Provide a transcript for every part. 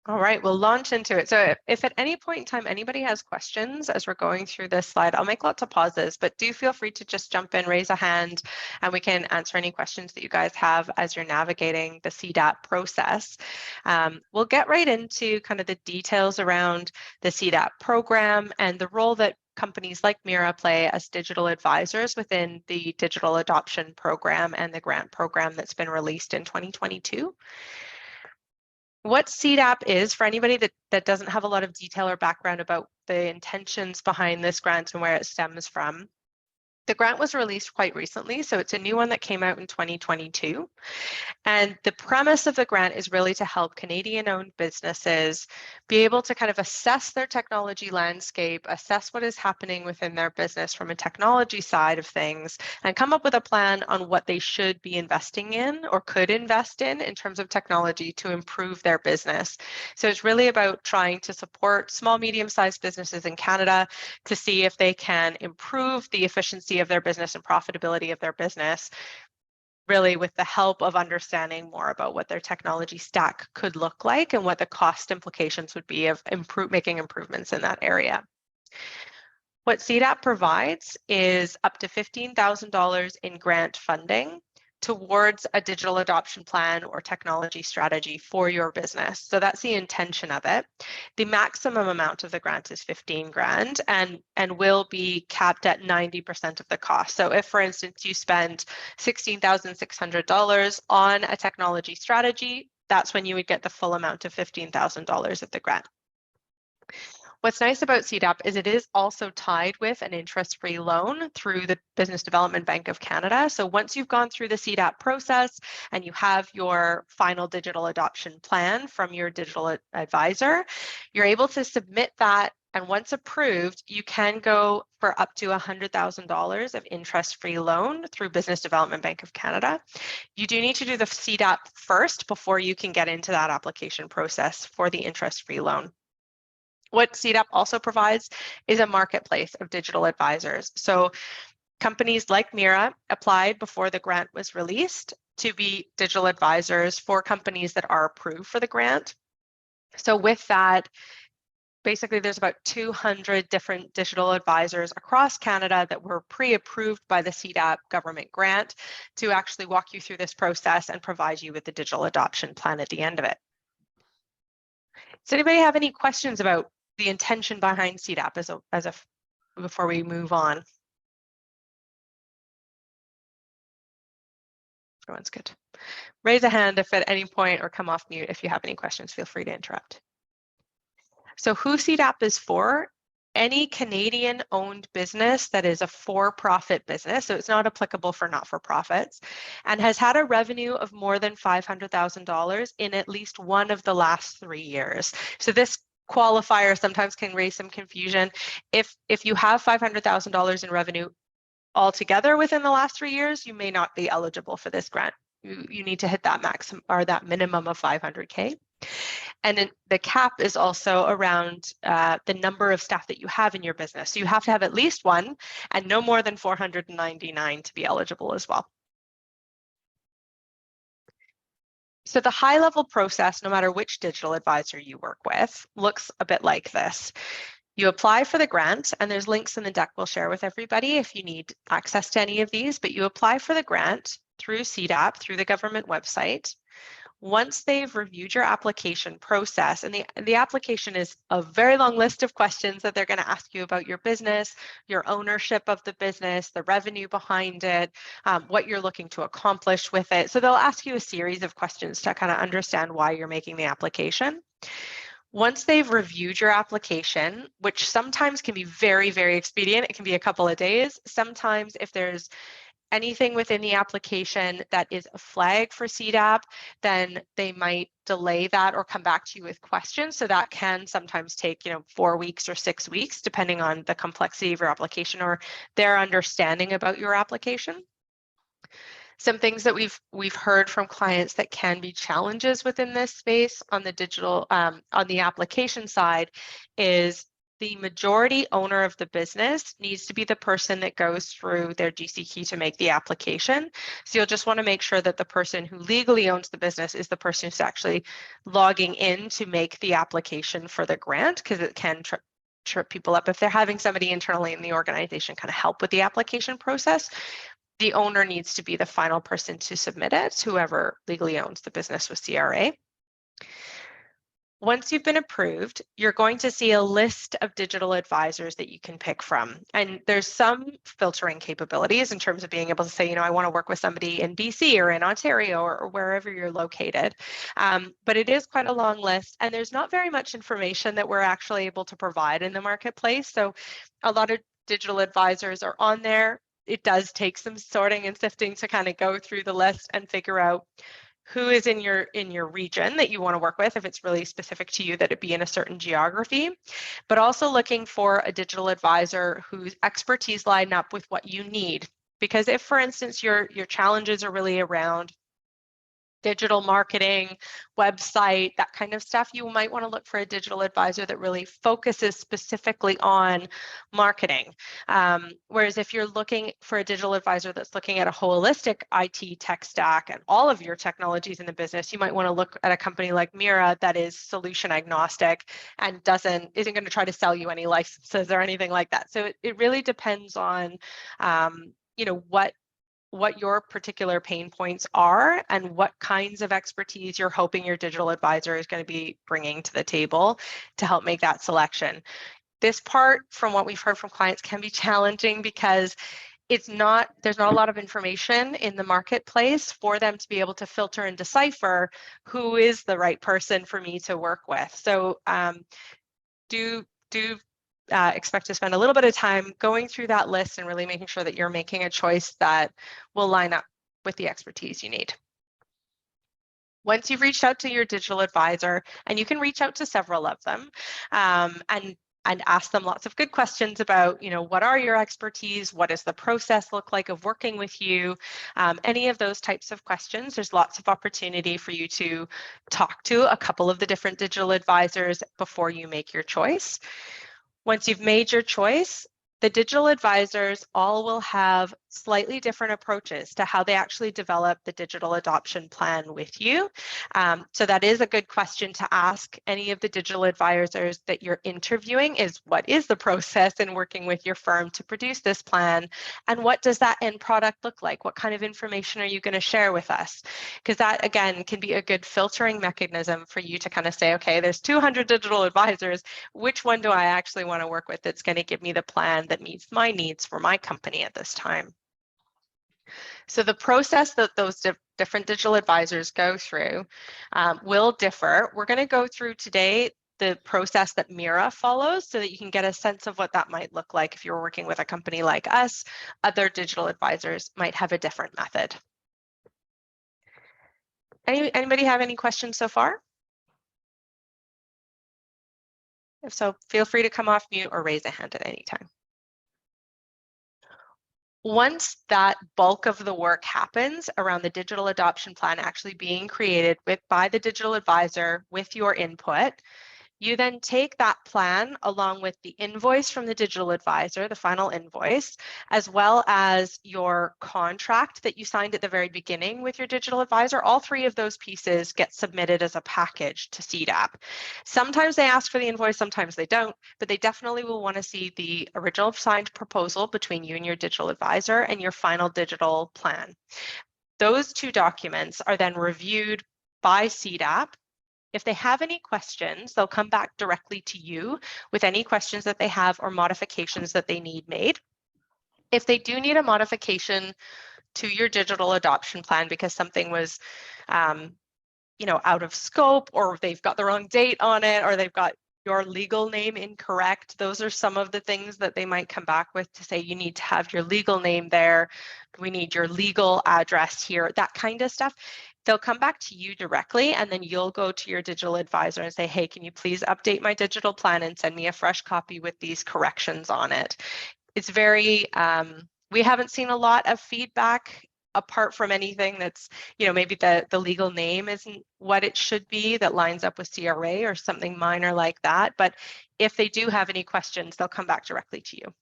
All right, we'll launch into it. So if at any point in time anybody has questions as we're going through this slide, I'll make lots of pauses, but do feel free to just jump in, raise a hand, and we can answer any questions that you guys have as you're navigating the CDAP process. We'll get right into kind of the details around the CDAP program and the role that companies like Meira play as digital advisors within the digital adoption program and the grant program that's been released in 2022. What CDAP is, for anybody that doesn't have a lot of detail or background about the intentions behind this grant and where it stems from, the grant was released quite recently, so it's a new one that came out in 2022. And the premise of the grant is really to help Canadian-owned businesses be able to kind of assess their technology landscape, assess what is happening within their business from a technology side of things, and come up with a plan on what they should be investing in or could invest in terms of technology to improve their business. So it's really about trying to support small, medium-sized businesses in Canada to see if they can improve the efficiency of their business and profitability of their business, really with the help of understanding more about what their technology stack could look like and what the cost implications would be of making improvements in that area. What CDAP provides is up to $15,000 in grant funding towards a digital adoption plan or technology strategy for your business. So that's the intention of it. The maximum amount of the grant is 15 grand and will be capped at 90% of the cost. So if, for instance, you spend $16,600 on a technology strategy, that's when you would get the full amount of $15,000 of the grant. What's nice about CDAP is it is also tied with an interest-free loan through the Business Development Bank of Canada. So once you've gone through the CDAP process and you have your final digital adoption plan from your digital advisor, you're able to submit that, and once approved, you can go for up to $100,000 of interest-free loan through Business Development Bank of Canada. You do need to do the CDAP first before you can get into that application process for the interest-free loan. What CDAP also provides is a marketplace of digital advisors. So companies like Meira applied before the grant was released to be digital advisors for companies that are approved for the grant. So with that, basically there's about 200 different digital advisors across Canada that were pre-approved by the CDAP government grant to actually walk you through this process and provide you with the digital adoption plan at the end of it. Does anybody have any questions about the intention behind CDAP before we move on? Everyone's good. Raise a hand if at any point, or come off mute if you have any questions. Feel free to interrupt. So who CDAP is for? Any Canadian-owned business that is a for-profit business, so it's not applicable for not-for-profits, and has had a revenue of more than $500,000 in at least one of the last 3 years. So this qualifier sometimes can raise some confusion. If you have $500,000 in revenue altogether within the last 3 years, you may not be eligible for this grant. You need to hit that maximum or that minimum of 500K. And then the cap is also around the number of staff that you have in your business. So you have to have at least one and no more than 499 to be eligible as well. So the high-level process, no matter which digital advisor you work with, looks a bit like this. You apply for the grant, and there's links in the deck we'll share with everybody if you need access to any of these, but you apply for the grant through CDAP, through the government website. Once they've reviewed your application process, and the application is a very long list of questions that they're going to ask you about your business, your ownership of the business, the revenue behind it, what you're looking to accomplish with it. So they'll ask you a series of questions to kind of understand why you're making the application. Once they've reviewed your application, which sometimes can be very, very expedient, it can be a couple of days. Sometimes if there's anything within the application that is a flag for CDAP, then they might delay that or come back to you with questions. So that can sometimes take, 4 weeks or 6 weeks, depending on the complexity of your application or their understanding about your application. Some things that we've heard from clients that can be challenges within this space on the digital, on the application side is the majority owner of the business needs to be the person that goes through their GC key to make the application. So you'll just want to make sure that the person who legally owns the business is the person who's actually logging in to make the application for the grant, because it can trip people up. If they're having somebody internally in the organization kind of help with the application process, the owner needs to be the final person to submit it, whoever legally owns the business with CRA. Once you've been approved, you're going to see a list of digital advisors that you can pick from. And there's some filtering capabilities in terms of being able to say, I want to work with somebody in BC or in Ontario or wherever you're located. But it is quite a long list, and there's not very much information that we're actually able to provide in the marketplace. So a lot of digital advisors are on there. It does take some sorting and sifting to kind of go through the list and figure out who is in your region that you want to work with, if it's really specific to you, that it be in a certain geography, but also looking for a digital advisor whose expertise line up with what you need. Because if, for instance, your challenges are really around digital marketing, website, that kind of stuff, you might want to look for a digital advisor that really focuses specifically on marketing. Whereas if you're looking for a digital advisor that's looking at a holistic IT tech stack and all of your technologies in the business, you might want to look at a company like Meira that is solution agnostic and isn't going to try to sell you any licenses or anything like that. So it really depends on what your particular pain points are and what kinds of expertise you're hoping your digital advisor is going to be bringing to the table to help make that selection. This part, from what we've heard from clients, can be challenging because there's not a lot of information in the marketplace for them to be able to filter and decipher who is the right person for me to work with. So expect to spend a little bit of time going through that list and really making sure that you're making a choice that will line up with the expertise you need. Once you've reached out to your digital advisor, and you can reach out to several of them, and ask them lots of good questions about, what are your expertise? What does the process look like of working with you? Any of those types of questions. There's lots of opportunity for you to talk to a couple of the different digital advisors before you make your choice. Once you've made your choice, the digital advisors all will have slightly different approaches to how they actually develop the digital adoption plan with you. So that is a good question to ask any of the digital advisors that you're interviewing, is what is the process in working with your firm to produce this plan? And what does that end product look like? What kind of information are you going to share with us? Because that, again, can be a good filtering mechanism for you to kind of say, okay, there's 200 digital advisors. Which one do I actually want to work with that's going to give me the plan that meets my needs for my company at this time? So the process that those different digital advisors go through will differ. We're going to go through today the process that Meira follows so that you can get a sense of what that might look like if you're working with a company like us. Other digital advisors might have a different method. Anybody have any questions so far? If so, feel free to come off mute or raise a hand at any time. Once that bulk of the work happens around the digital adoption plan actually being created by the digital advisor with your input, you then take that plan along with the invoice from the digital advisor, the final invoice, as well as your contract that you signed at the very beginning with your digital advisor. All three of those pieces get submitted as a package to CDAP. Sometimes they ask for the invoice, sometimes they don't, but they definitely will want to see the original signed proposal between you and your digital advisor and your final digital plan. Those two documents are then reviewed by CDAP. If they have any questions, they'll come back directly to you with any questions that they have or modifications that they need made. If they do need a modification to your digital adoption plan because something was, out of scope, or they've got the wrong date on it, or they've got your legal name incorrect, those are some of the things that they might come back with to say, you need to have your legal name there. We need your legal address here, that kind of stuff. They'll come back to you directly, and then you'll go to your digital advisor and say, hey, can you please update my digital plan and send me a fresh copy with these corrections on it? It's very, we haven't seen a lot of feedback apart from anything that's, you know, maybe the legal name isn't what it should be that lines up with CRA or something minor like that. But if they do have any questions, they'll come back directly to you.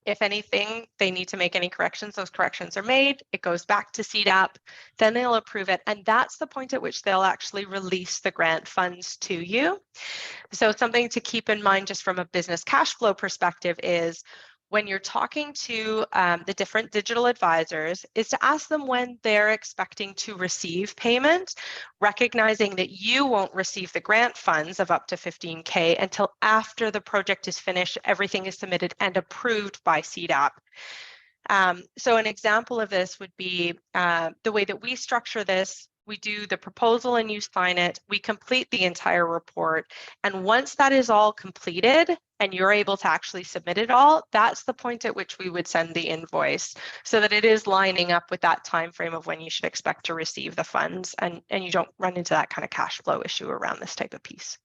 If anything, they need to make any corrections, those corrections are made, it goes back to CDAP, then they'll approve it. And that's the point at which they'll actually release the grant funds to you. So something to keep in mind just from a business cash flow perspective is when you're talking to the different digital advisors is to ask them when they're expecting to receive payment, recognizing that you won't receive the grant funds of up to 15K until after the project is finished, everything is submitted and approved by CDAP. So an example of this would be the way that we structure this. We do the proposal and you sign it. We complete the entire report. And once that is all completed and you're able to actually submit it all, that's the point at which we would send the invoice so that it is lining up with that time frame of when you should expect to receive the funds and you don't run into that kind of cash flow issue around this type of piece.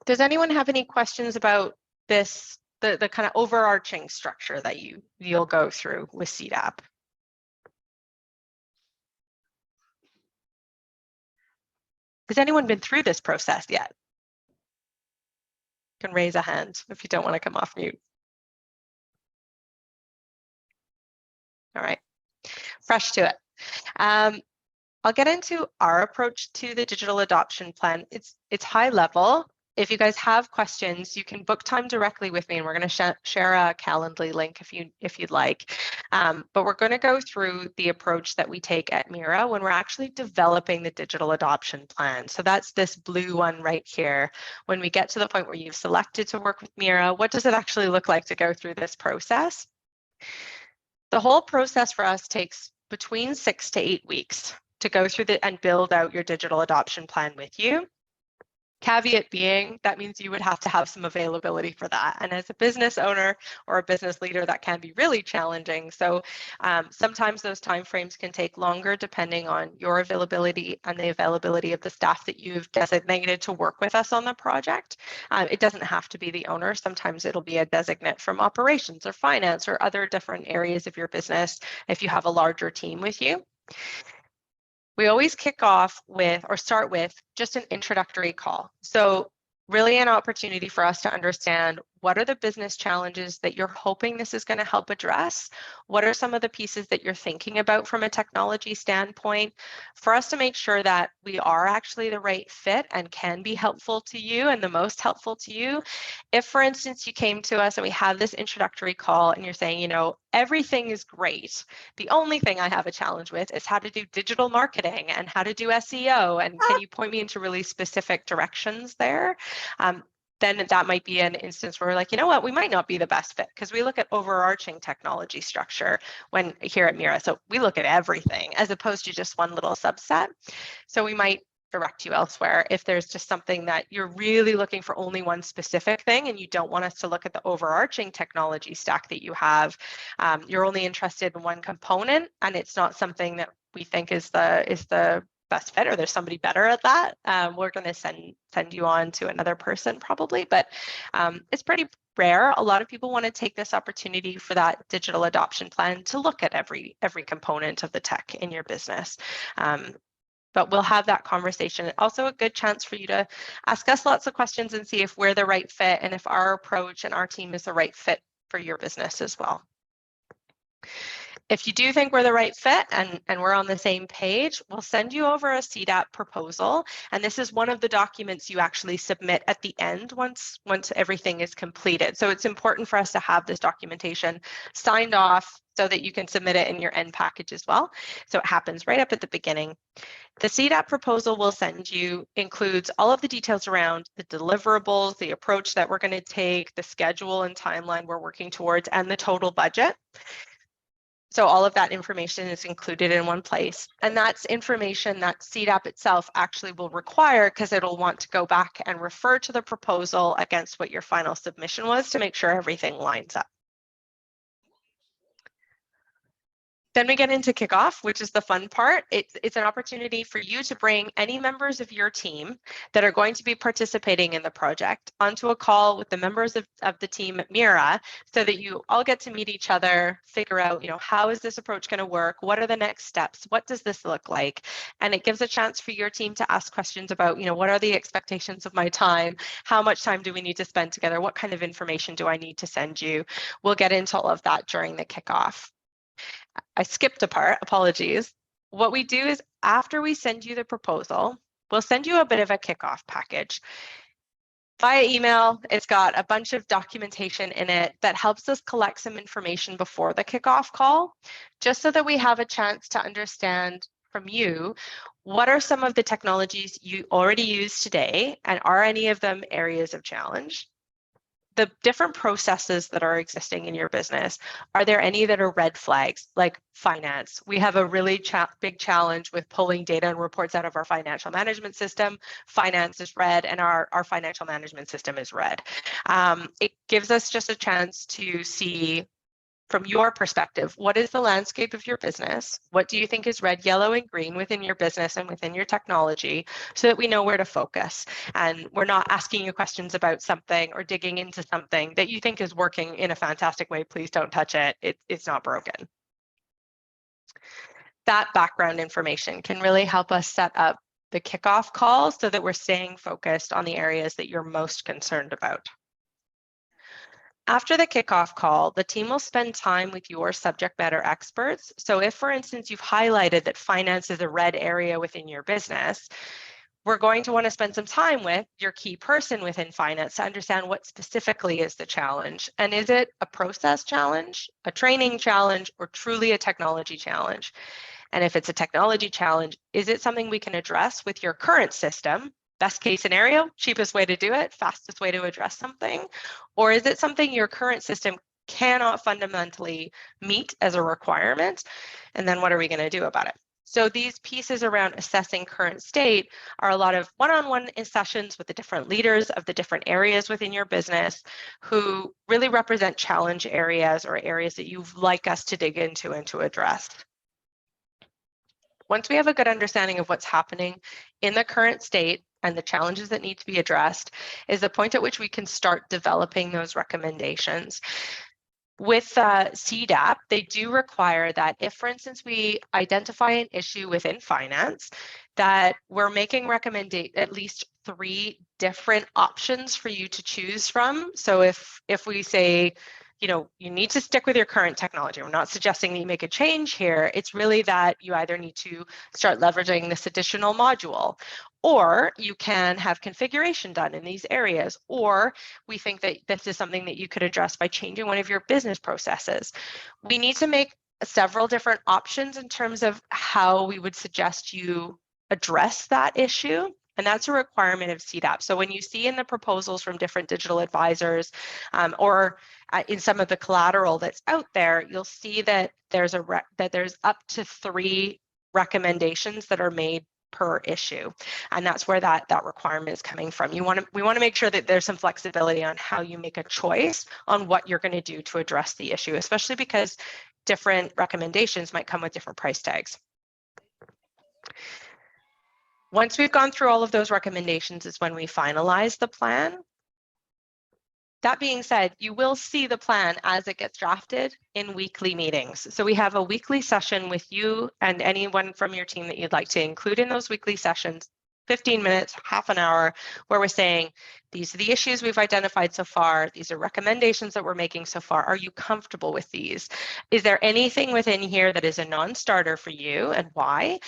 Does anyone have any questions about this, the kind of overarching structure that you'll go through with CDAP? Has anyone been through this process yet? You can raise a hand if you don't want to come off mute. All right, fresh to it. I'll get into our approach to the digital adoption plan. It's high level. If you guys have questions, you can book time directly with me, and we're going to share a Calendly link if you'd like. But we're going to go through the approach that we take at Meira when we're actually developing the digital adoption plan. So that's this blue one right here. When we get to the point where you've selected to work with Meira, what does it actually look like to go through this process? The whole process for us takes between 6 to 8 weeks to go through and build out your digital adoption plan with you. Caveat being, that means you would have to have some availability for that. And as a business owner or a business leader, that can be really challenging. So sometimes those timeframes can take longer depending on your availability and the availability of the staff that you've designated to work with us on the project. It doesn't have to be the owner. Sometimes it'll be a designate from operations or finance or other different areas of your business if you have a larger team with you. We always kick off with or start with just an introductory call. So really an opportunity for us to understand what are the business challenges that you're hoping this is going to help address? What are some of the pieces that you're thinking about from a technology standpoint for us to make sure that we are actually the right fit and can be helpful to you and the most helpful to you? If, for instance, you came to us and we have this introductory call and you're saying, you know, everything is great. The only thing I have a challenge with is how to do digital marketing and how to do SEO. And can you point me into really specific directions there? Then that might be an instance where we're like, you know what, we might not be the best fit because we look at overarching technology structure when here at Meira. So we look at everything as opposed to just one little subset. So we might direct you elsewhere if there's just something that you're really looking for only one specific thing and you don't want us to look at the overarching technology stack that you have. You're only interested in one component and it's not something that we think is the best fit, or there's somebody better at that, we're going to send you on to another person probably, but it's pretty rare. A lot of people want to take this opportunity for that digital adoption plan to look at every component of the tech in your business. But we'll have that conversation. Also a good chance for you to ask us lots of questions and see if we're the right fit and if our approach and our team is the right fit for your business as well. If you do think we're the right fit and we're on the same page, we'll send you over a CDAP proposal. And this is one of the documents you actually submit at the end once everything is completed. So it's important for us to have this documentation signed off so that you can submit it in your end package as well. So it happens right up at the beginning. The CDAP proposal we'll send you includes all of the details around the deliverables, the approach that we're going to take, the schedule and timeline we're working towards, and the total budget. So all of that information is included in one place. And that's information that CDAP itself actually will require because it'll want to go back and refer to the proposal against what your final submission was to make sure everything lines up. Then we get into kickoff, which is the fun part. It's an opportunity for you to bring any members of your team that are going to be participating in the project onto a call with the members of the team at Meira, so that you all get to meet each other, figure out, how is this approach going to work? What are the next steps? What does this look like? And it gives a chance for your team to ask questions about, what are the expectations of my time? How much time do we need to spend together? What kind of information do I need to send you? We'll get into all of that during the kickoff. I skipped a part, apologies. What we do is after we send you the proposal, we'll send you a bit of a kickoff package. Via email, it's got a bunch of documentation in it that helps us collect some information before the kickoff call, just so that we have a chance to understand from you, what are some of the technologies you already use today, and are any of them areas of challenge? The different processes that are existing in your business, are there any that are red flags, like finance? We have a really big challenge with pulling data and reports out of our financial management system. Finance is red, and our financial management system is red. It gives us just a chance to see, from your perspective, what is the landscape of your business? What do you think is red, yellow, and green within your business and within your technology, so that we know where to focus and we're not asking you questions about something or digging into something that you think is working in a fantastic way. Please don't touch it. It's not broken. That background information can really help us set up the kickoff call so that we're staying focused on the areas that you're most concerned about. After the kickoff call, the team will spend time with your subject matter experts. So if, for instance, you've highlighted that finance is a red area within your business, we're going to want to spend some time with your key person within finance to understand what specifically is the challenge. And is it a process challenge, a training challenge, or truly a technology challenge? And if it's a technology challenge, is it something we can address with your current system? Best case scenario, cheapest way to do it, fastest way to address something? Or is it something your current system cannot fundamentally meet as a requirement? And then what are we going to do about it? So these pieces around assessing current state are a lot of one-on-one sessions with the different leaders of the different areas within your business, who really represent challenge areas or areas that you'd like us to dig into and to address. Once we have a good understanding of what's happening in the current state and the challenges that need to be addressed, is the point at which we can start developing those recommendations. With CDAP, they do require that if, for instance, we identify an issue within finance, that we're making at least 3 different options for you to choose from. So if we say, you need to stick with your current technology, we're not suggesting that you make a change here. It's really that you either need to start leveraging this additional module, or you can have configuration done in these areas, or we think that this is something that you could address by changing one of your business processes. We need to make several different options in terms of how we would suggest you address that issue. And that's a requirement of CDAP. So when you see in the proposals from different digital advisors, or in some of the collateral that's out there, you'll see that there's up to 3 recommendations that are made per issue, and that's where that requirement is coming from. We want to make sure that there's some flexibility on how you make a choice on what you're going to do to address the issue, especially because different recommendations might come with different price tags. Once we've gone through all of those recommendations is when we finalize the plan. That being said, you will see the plan as it gets drafted in weekly meetings. So we have a weekly session with you and anyone from your team that you'd like to include in those weekly sessions, 15 minutes, half an hour, where we're saying, these are the issues we've identified so far. These are recommendations that we're making so far. Are you comfortable with these? Is there anything within here that is a non-starter for you, and why?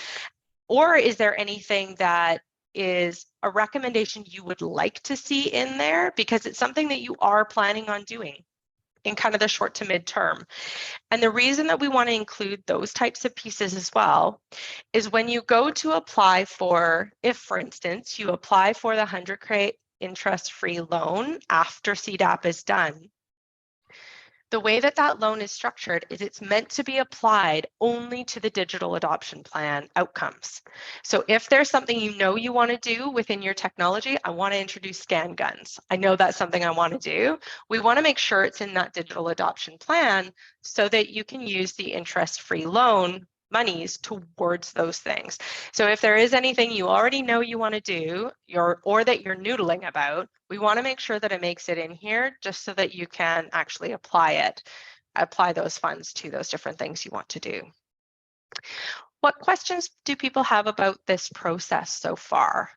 Or is there anything that is a recommendation you would like to see in there because it's something that you are planning on doing in kind of the short to mid-term? And the reason that we want to include those types of pieces as well is when you go to apply for, if for instance, you apply for the 100 crate interest-free loan after CDAP is done, The way that that loan is structured is it's meant to be applied only to the digital adoption plan outcomes. So if there's something you know you want to do within your technology, I want to introduce scan guns. I know that's something I want to do. We want to make sure it's in that digital adoption plan so that you can use the interest-free loan monies towards those things. So if there is anything you already know you want to do or that you're noodling about, we want to make sure that it makes it in here just so that you can actually apply those funds to those different things you want to do. What questions do people have about this process so far?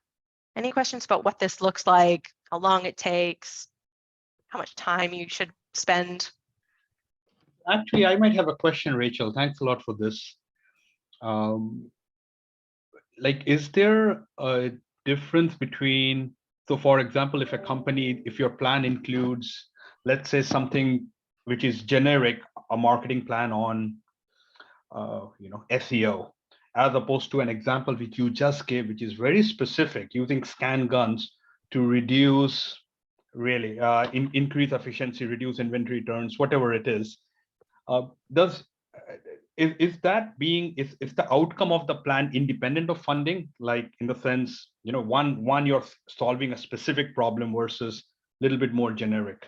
Any questions about what this looks like, how long it takes, how much time you should spend? Actually, I might have a question, Rachel. Thanks a lot for this. Is there a difference between, so for example, if your plan includes, let's say, something which is generic, a marketing plan on, SEO, as opposed to an example which you just gave, which is very specific, using scan guns to reduce, really, increase efficiency, reduce inventory turns, whatever it is. Is the outcome of the plan independent of funding, like in the sense, one you're solving a specific problem versus a little bit more generic?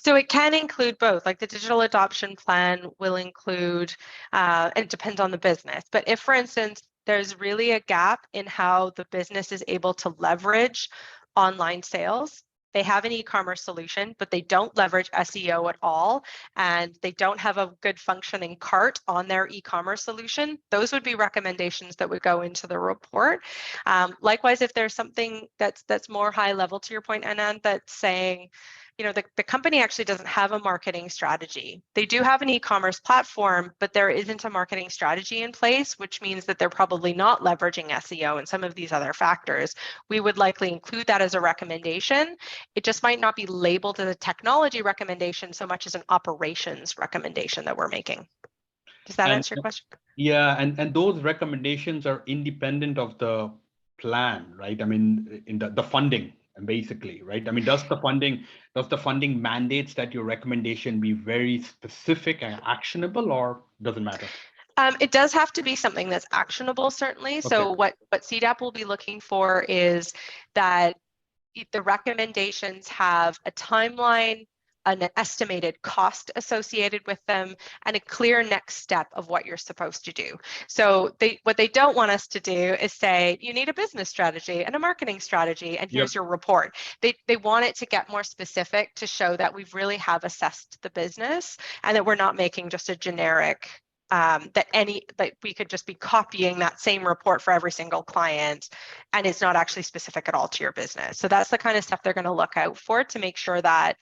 So it can include both, like the digital adoption plan will include, and it depends on the business, but if, for instance, there's really a gap in how the business is able to leverage online sales, they have an e-commerce solution, but they don't leverage SEO at all, and they don't have a good functioning cart on their e-commerce solution, those would be recommendations that would go into the report. Likewise, if there's something that's more high level, to your point, Anand, that's saying, the company actually doesn't have a marketing strategy. They do have an e-commerce platform, but there isn't a marketing strategy in place, which means that they're probably not leveraging SEO and some of these other factors. We would likely include that as a recommendation. It just might not be labeled as a technology recommendation so much as an operations recommendation that we're making. Does that answer your question? Yeah, and those recommendations are independent of the plan, right? I mean, in the funding, basically, right? I mean, does the funding mandates that your recommendation be very specific and actionable, or doesn't matter? It does have to be something that's actionable, certainly. Okay. So what CDAP will be looking for is that the recommendations have a timeline, an estimated cost associated with them, and a clear next step of what you're supposed to do. So what they don't want us to do is say, you need a business strategy and a marketing strategy, and here's your report. They want it to get more specific to show that we really have assessed the business and that we're not making just a generic that we could just be copying that same report for every single client, and it's not actually specific at all to your business. So that's the kind of stuff they're going to look out for to make sure that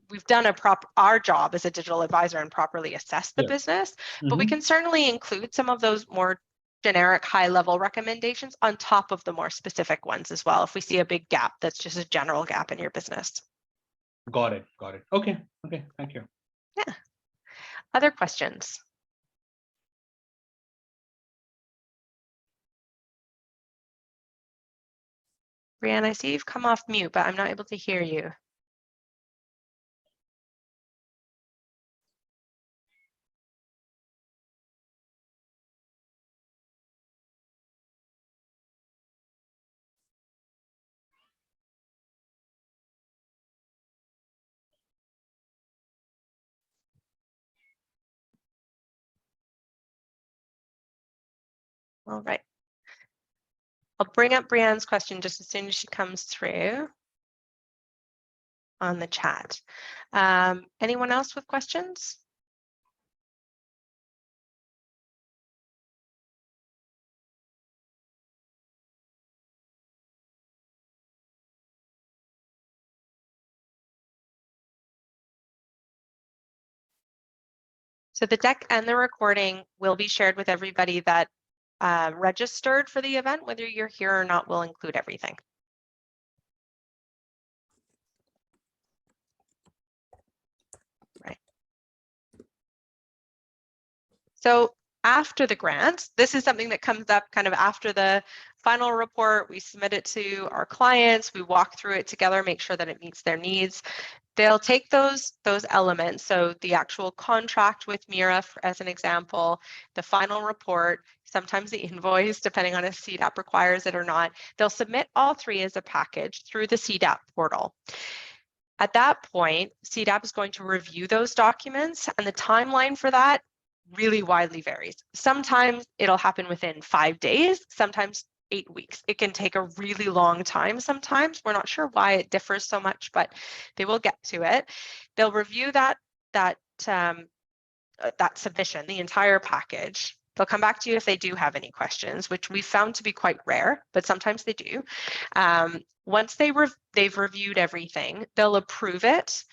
we've done our job as a digital advisor and properly assess the business. But we can certainly include some of those more generic high-level recommendations on top of the more specific ones as well, if we see a big gap that's just a general gap in your business. Got it. Okay, thank you. Yeah. Other questions? Brianne, I see you've come off mute, but I'm not able to hear you. All right. I'll bring up Brianne's question just as soon as she comes through on the chat. Anyone else with questions? So the deck and the recording will be shared with everybody that registered for the event. Whether you're here or not, we'll include everything. Right. So after the grant, this is something that comes up kind of after the final report. We submit it to our clients, we walk through it together, make sure that it meets their needs. they'll take those elements, so the actual contract with Meira, as an example, the final report, sometimes the invoice, depending on if CDAP requires it or not. They'll submit all three as a package through the CDAP portal. At that point, CDAP is going to review those documents, and the timeline for that really widely varies. Sometimes it'll happen within 5 days, sometimes 8 weeks. It can take a really long time sometimes. We're not sure why it differs so much, but they will get to it. They'll review that submission, the entire package. They'll come back to you if they do have any questions, which we found to be quite rare, but sometimes they do. Once they've reviewed everything, they'll approve it.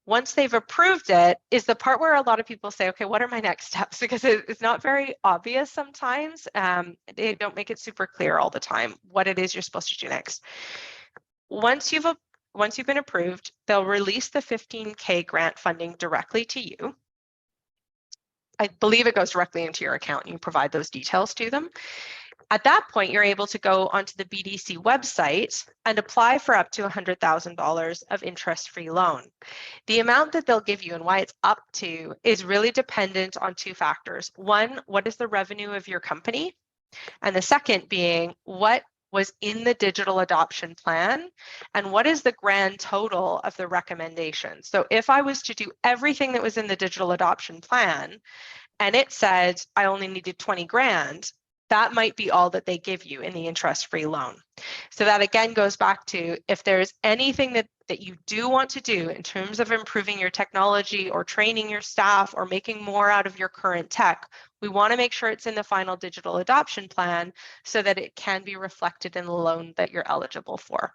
Once they've approved it is the part where a lot of people say, okay, what are my next steps? Because it's not very obvious sometimes. They don't make it super clear all the time what it is you're supposed to do next. Once you've been approved, they'll release the $15K grant funding directly to you. I believe it goes directly into your account and you provide those details to them. At that point, you're able to go onto the BDC website and apply for up to $100,000 of interest-free loan. The amount that they'll give you and why it's up to is really dependent on two factors. One, what is the revenue of your company? And the second being, what was in the digital adoption plan and what is the grand total of the recommendation? So if I was to do everything that was in the digital adoption plan and it said I only needed 20 grand, that might be all that they give you in the interest-free loan. So that again goes back to, if there's anything that you do want to do in terms of improving your technology or training your staff or making more out of your current tech, we want to make sure it's in the final digital adoption plan so that it can be reflected in the loan that you're eligible for.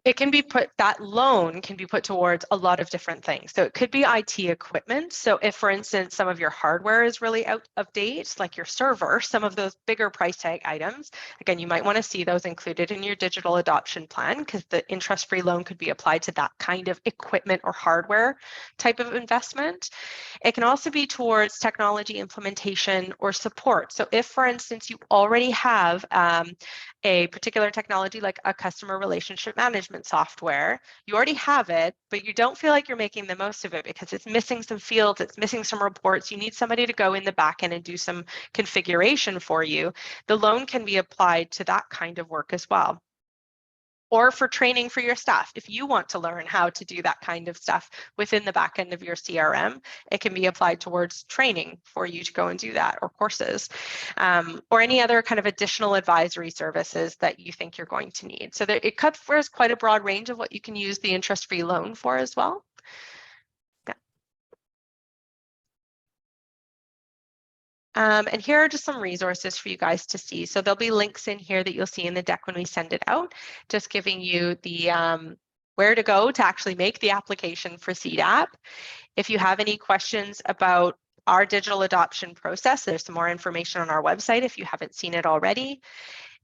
It can be that loan can be put towards a lot of different things. So it could be IT equipment. So if, for instance, some of your hardware is really out of date, like your server, some of those bigger price tag items, again, you might want to see those included in your digital adoption plan because the interest-free loan could be applied to that kind of equipment or hardware type of investment. It can also be towards technology implementation or support. So if, for instance, you already have a particular technology like a customer relationship management software, you already have it, but you don't feel like you're making the most of it because it's missing some fields, it's missing some reports, you need somebody to go in the back end and do some configuration for you, the loan can be applied to that kind of work as well. Or for training for your staff. If you want to learn how to do that kind of stuff within the back end of your CRM, it can be applied towards training for you to go and do that, or courses, or any other kind of additional advisory services that you think you're going to need. So it covers quite a broad range of what you can use the interest-free loan for as well. And here are just some resources for you guys to see. So there'll be links in here that you'll see in the deck when we send it out, just giving you the where to go to actually make the application for CDAP. If you have any questions about our digital adoption process, there's some more information on our website if you haven't seen it already.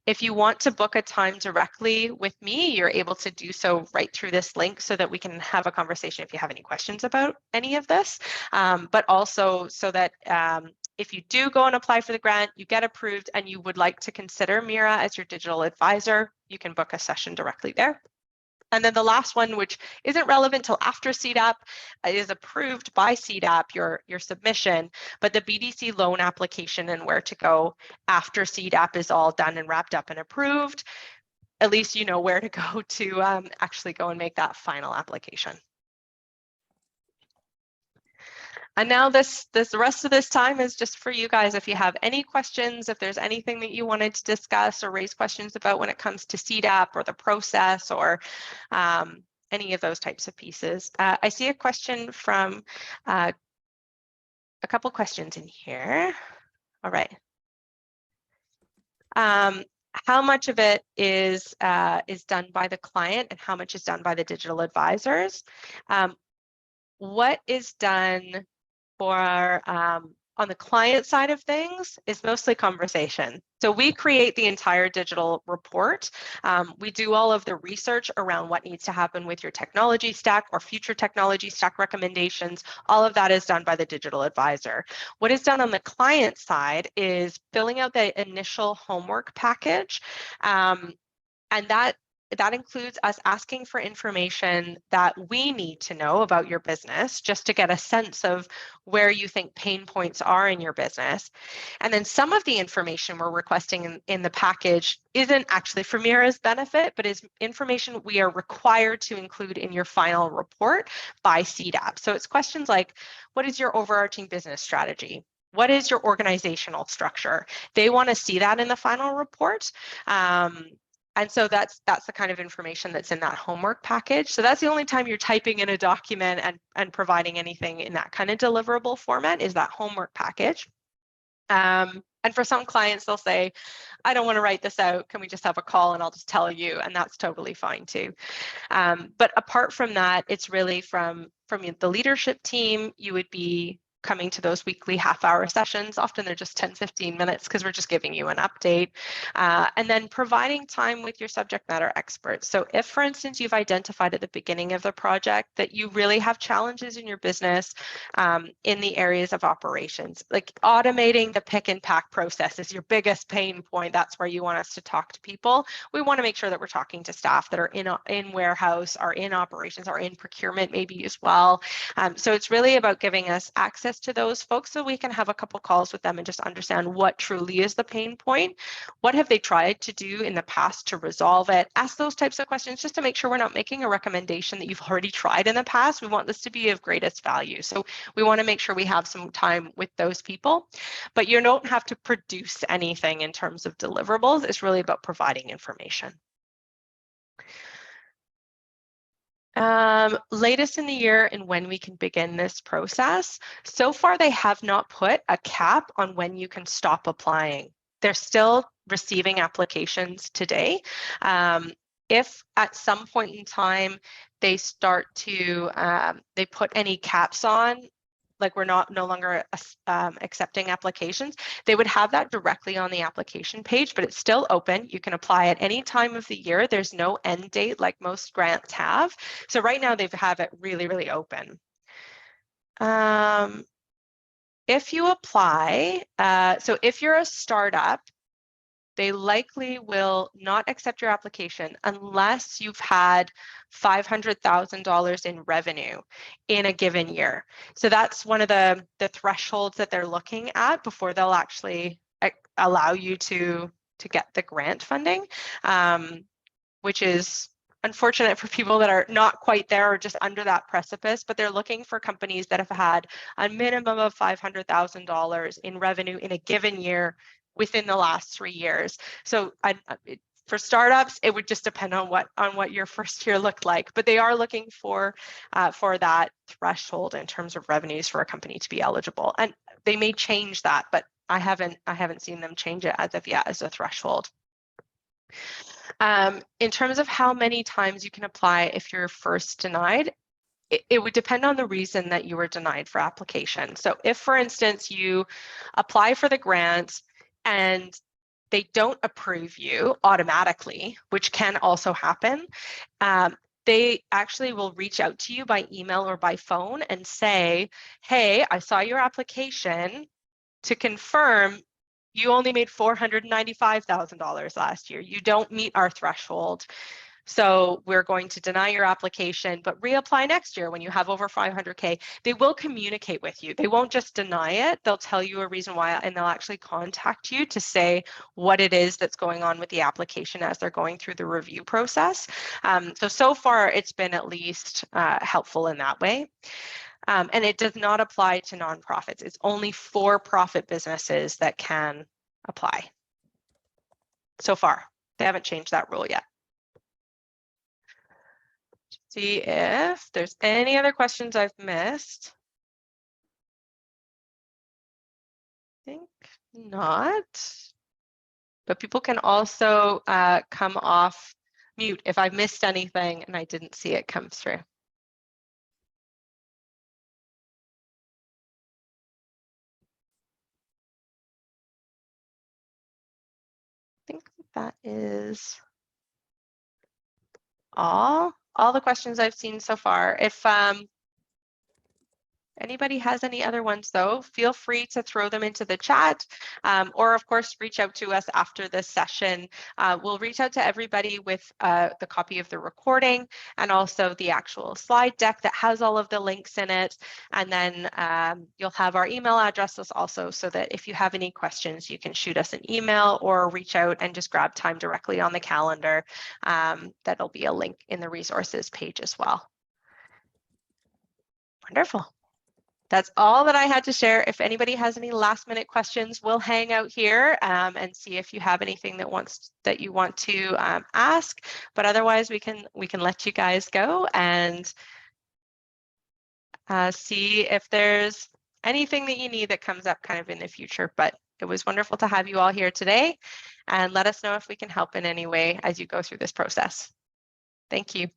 If you want to book a time directly with me, you're able to do so right through this link so that we can have a conversation if you have any questions about any of this, but also so that if you do go and apply for the grant, you get approved and you would like to consider Meira as your digital advisor, you can book a session directly there. And then the last one, which isn't relevant till after CDAP, is approved by CDAP, your submission, but the BDC loan application and where to go after CDAP is all done and wrapped up and approved, at least you know where to go to actually go and make that final application. And now the rest of this time is just for you guys. If you have any questions, if there's anything that you wanted to discuss or raise questions about when it comes to CDAP or the process or any of those types of pieces. I see a question from a couple questions in here. All right. How much of it is done by the client and how much is done by the digital advisors? What is done for on the client side of things is mostly conversation. So we create the entire digital report. We do all of the research around what needs to happen with your technology stack or future technology stack recommendations. All of that is done by the digital advisor. What is done on the client side is filling out the initial homework package. And that that includes us asking for information that we need to know about your business, just to get a sense of where you think pain points are in your business. And then some of the information we're requesting in the package isn't actually for Meira's benefit, but is information we are required to include in your final report by CDAP. So it's questions like, what is your overarching business strategy? What is your organizational structure? They want to see that in the final report. And so that's the kind of information that's in that homework package. So that's the only time you're typing in a document and providing anything in that kind of deliverable format is that homework package. And for some clients, they'll say, I don't want to write this out. Can we just have a call and I'll just tell you? And that's totally fine too. But apart from that, it's really from the leadership team, you would be coming to those weekly half-hour sessions. Often they're just 10-15 minutes because we're just giving you an update. And then providing time with your subject matter experts. So if, for instance, you've identified at the beginning of the project that you really have challenges in your business in the areas of operations, like automating the pick and pack process is your biggest pain point. That's where you want us to talk to people. We want to make sure that we're talking to staff that are in warehouse, are in operations, are in procurement maybe as well. So it's really about giving us access to those folks so we can have a couple calls with them and just understand what truly is the pain point. What have they tried to do in the past to resolve it? Ask those types of questions just to make sure we're not making a recommendation that you've already tried in the past. We want this to be of greatest value. So we want to make sure we have some time with those people, but you don't have to produce anything in terms of deliverables. It's really about providing information. Latest in the year and when we can begin this process. So far, they have not put a cap on when you can stop applying. They're still receiving applications today. If at some point in time they start to, they put any caps on, like we're no longer accepting applications, they would have that directly on the application page, but it's still open. You can apply at any time of the year. There's no end date like most grants have. So right now they have it really, really open. If you apply, so if you're a startup, they likely will not accept your application unless you've had $500,000 in revenue in a given year. So that's one of the thresholds that they're looking at before they'll actually allow you to get the grant funding, which is unfortunate for people that are not quite there or just under that precipice, but they're looking for companies that have had a minimum of $500,000 in revenue in a given year within the last 3 years. So for startups, it would just depend on what your first year looked like, but they are looking for that threshold in terms of revenues for a company to be eligible. And they may change that, but I haven't seen them change it as of yet as a threshold. In terms of how many times you can apply if you're first denied, it would depend on the reason that you were denied for application. So if, for instance, you apply for the grant and they don't approve you automatically, which can also happen, they actually will reach out to you by email or by phone and say, hey, I saw your application. To confirm, you only made $495,000 last year. You don't meet our threshold. So we're going to deny your application, but reapply next year when you have over 500K. They will communicate with you. They won't just deny it. They'll tell you a reason why, and they'll actually contact you to say what it is that's going on with the application as they're going through the review process. So far, it's been at least helpful in that way. And it does not apply to nonprofits. It's only for-profit businesses that can apply. So far, they haven't changed that rule yet. See if there's any other questions I've missed. I think not. But people can also come off mute if I've missed anything and I didn't see it come through. I think that is all the questions I've seen so far. If anybody has any other ones though, feel free to throw them into the chat, or of course, reach out to us after this session. We'll reach out to everybody with the copy of the recording and also the actual slide deck that has all of the links in it. And then you'll have our email addresses also, so that if you have any questions, you can shoot us an email or reach out and just grab time directly on the calendar. That'll be a link in the resources page as well. Wonderful. That's all that I had to share. If anybody has any last minute questions, we'll hang out here and see if you have anything that you want to ask. But otherwise, we can let you guys go and see if there's anything that you need that comes up kind of in the future. But it was wonderful to have you all here today, and let us know if we can help in any way as you go through this process. Thank you.